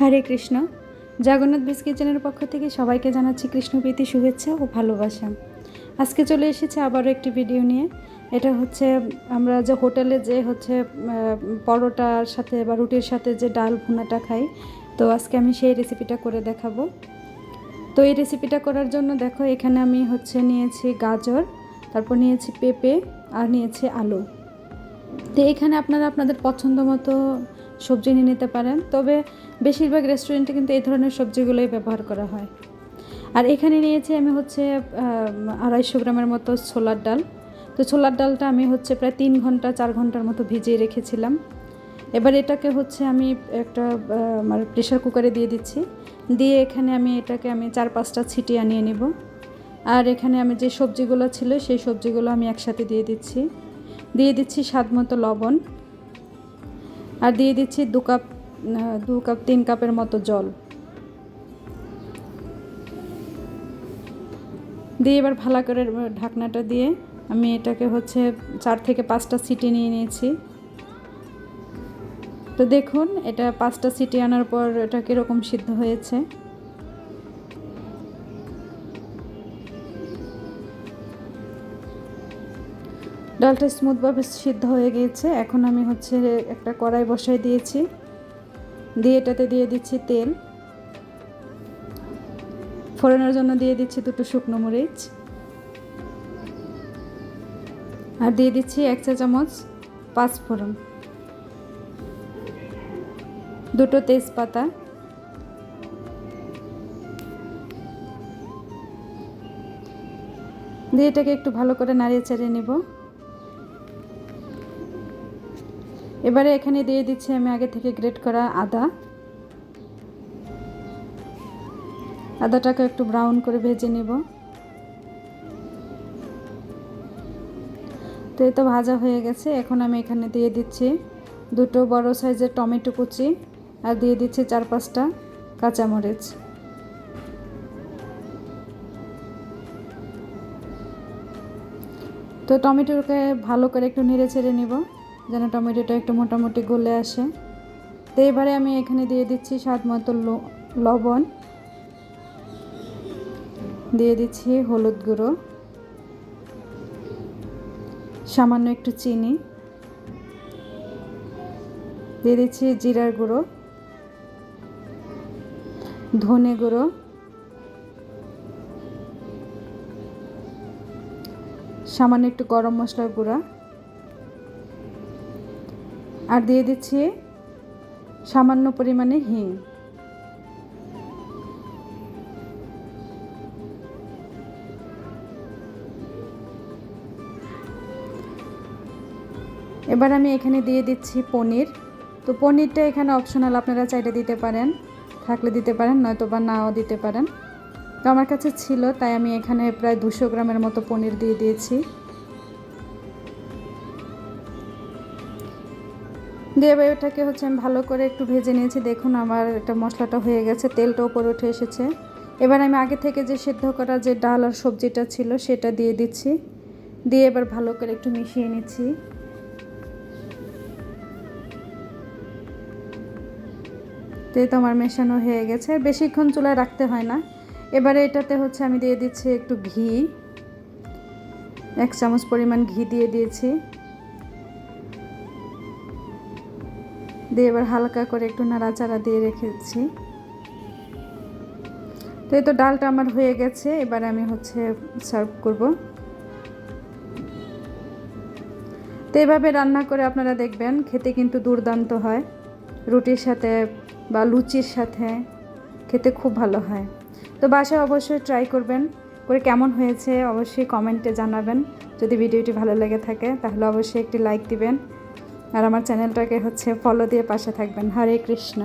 হরে Krishna. Jagannath base কিচেনের পক্ষ থেকে সবাইকে জানাচ্ছি কৃষ্ণপ্রীতি শুভেচ্ছা ও ভালোবাসা। আজকে চলে এসেছে আবারও একটি ভিডিও নিয়ে। এটা হচ্ছে আমরা যে হোটেলে যে হচ্ছে পরোটার সাথে বা রুটির সাথে যে ডাল ভুনাটা খাই, তো আজকে আমি সেই রেসিপিটা করে দেখাবো। তো এই রেসিপিটা করার জন্য দেখো এখানে আমি হচ্ছে নিয়েছি গাজর, তারপর নিয়েছি পেঁপে আর নিয়েছি আলু। তো এখানে আপনারা আপনাদের পছন্দ মতো সবজি নিয়ে নিতে পারেন, তবে বেশিরভাগ রেস্টুরেন্টে কিন্তু এই ধরনের সবজিগুলোই ব্যবহার করা হয়। আর এখানে নিয়েছি আমি হচ্ছে 250 গ্রামের মতো ছোলার ডাল। তো ছোলার ডালটা আমি হচ্ছে প্রায় 3 ঘন্টা 4 ঘন্টার মতো ভিজিয়ে রেখেছিলাম। এবার এটাকে হচ্ছে আমি একটা আমার প্রেশার কুকারে দিয়ে দিচ্ছি। দিয়ে এখানে আমি এটাকে 4-5টা ছিটি আনিয়ে নেব। আর এখানে আমি যে সবজিগুলো ছিল সেই সবজিগুলো আমি একসাথে দিয়ে দিচ্ছি স্বাদ মতো লবণ, আর দিয়ে দিচ্ছি 3 কাপের মতো জল দিয়ে এবার ভালো করে ঢাকনাটা দিয়ে আমি এটাকে হচ্ছে 4 থেকে 5টা সিটি নিয়ে নিয়েছি। তো দেখুন এটা 5টা সিটি আনার পর এটা কীরকম সিদ্ধ হয়েছে। ডালটা স্মুথভাবে সিদ্ধ হয়ে গিয়েছে। এখন আমি হচ্ছে একটা কড়াই বসাই দিয়েছি, দিয়ে এটাতে দিয়ে দিচ্ছি তেল। ফোড়নের জন্য দিয়ে দিচ্ছি 2টো শুকনো মরিচ, আর দিয়ে দিচ্ছি 1 চা চামচ পাঁচফোড়ন, 2টো তেজপাতা, দিয়ে এটাকে একটু ভালো করে নাড়িয়ে চাড়িয়ে নেব। এবারে এখানে দিয়ে দিচ্ছি আমি আগে থেকে গ্রেট করা আদাটাকে একটু ব্রাউন করে ভেজে নেব। তো এই তো ভাজা হয়ে গেছে। এখন আমি এখানে দিয়ে দিচ্ছি 2টো বড় সাইজের টমেটো কুচি, আর দিয়ে দিচ্ছি 4-5টা কাঁচামরিচ। তো টমেটোকে ভালো করে একটু নেড়ে ছেড়ে নেব যেন টমেটোটা একটু মোটামুটি গলে আসে। তো এবারে আমি এখানে দিয়ে দিচ্ছি স্বাদ মতো লবণ, দিয়ে দিচ্ছি হলুদ গুঁড়ো, সামান্য একটু চিনি, দিয়ে দিচ্ছি জিরার গুঁড়ো, ধনে গুঁড়ো, সামান্য একটু গরম মশলার গুঁড়া, আর দিয়ে দিচ্ছি সামান্য পরিমাণে হিং। এবার আমি এখানে দিয়ে দিচ্ছি পনির। তো পনিরটা এখানে অপশনাল, আপনারা চাইলে দিতে পারেন, থাকলে দিতে পারেন, নয়তো বা নাও দিতে পারেন। তো আমার কাছে ছিল তাই আমি এখানে প্রায় 200 গ্রামের মতো পনির দিয়ে দিয়েছি। দিয়ে এবার এটাকে হচ্ছে আমি ভালো করে একটু ভেজে নিয়েছি। দেখুন আমার এটা মশলাটা হয়ে গেছে, তেলটা উপরে উঠে এসেছে। এবার আমি আগে থেকে যে সেদ্ধ করা যে ডাল আর সবজিটা ছিল সেটা দিয়ে দিচ্ছি, দিয়ে এবার ভালো করে একটু মিশিয়ে নিচ্ছি। তো এই তো আমার মেশানো হয়ে গেছে, বেশিক্ষণ চুলায় রাখতে হয় না। এবারে এটাতে হচ্ছে আমি দিয়ে দিচ্ছি একটু ঘি, 1 চামচ পরিমাণ ঘি দিয়ে দিয়েছি। দিয়ে এবার হালকা করে একটু নাড়াচাড়া দিয়ে রেখেছি। তো এই তো ডালটা আমার হয়ে গেছে। এবার আমি হচ্ছে সার্ভ করব। তো এভাবে রান্না করে আপনারা দেখবেন খেতে কিন্তু দুর্দান্ত হয়, রুটির সাথে বা লুচির সাথে খেতে খুব ভালো হয়। তো বাসায় অবশ্যই ট্রাই করবেন, করে কেমন হয়েছে অবশ্যই কমেন্টে জানাবেন। যদি ভিডিওটি ভালো লেগে থাকে তাহলে অবশ্যই একটি লাইক দিবেন, আর আমার চ্যানেলটাকে হচ্ছে ফলো দিয়ে পাশে থাকবেন। হরে কৃষ্ণ।